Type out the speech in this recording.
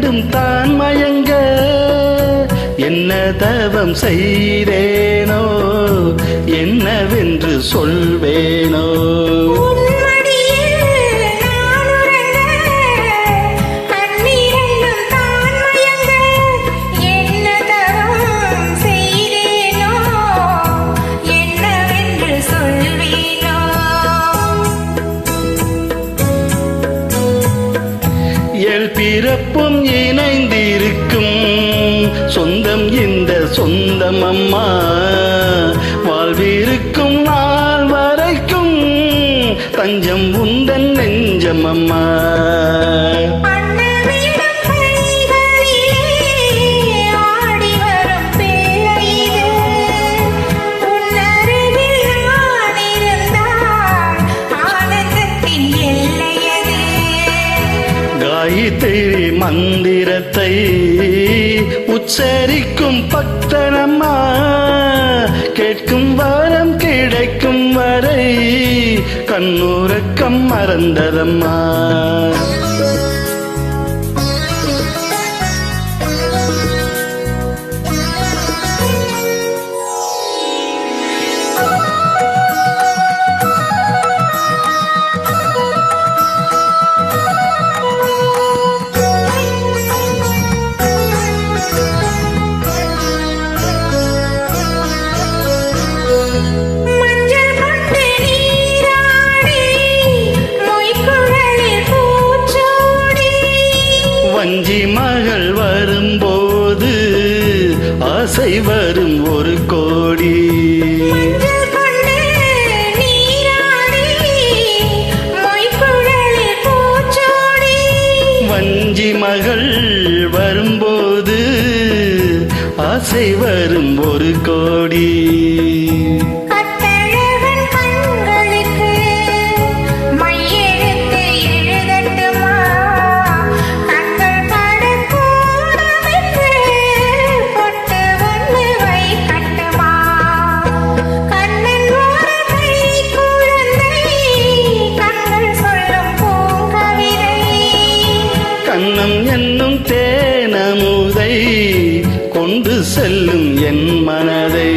இரண்டும் தான் மயங்க என்ன தவம் செய்தேனோ என்னவென்று சொல்வேனோ. பிறப்பும் இணைந்திருக்கும் சொந்தம் இந்த சொந்தம் அம்மா, வாழ்விருக்கும் நாள் வரைக்கும் தஞ்சம் உந்தன் நெஞ்சம் அம்மா. காயத்ரி மந்திரத்தை உச்சரிக்கும் பக்தனம்மா, கேட்கும் வரம் கிடைக்கும் வரை கண்ணுறக்கம் மறந்ததம்மா. வஞ்சி மகள் வரும்போது ஆசை வரும் ஒரு கோடி. வஞ்சி மகள் வரும்போது ஆசை வரும் ஒரு கோடி. கண்ணம் என்னும் தேனமுதை கொண்டு செல்லும் என் மனதை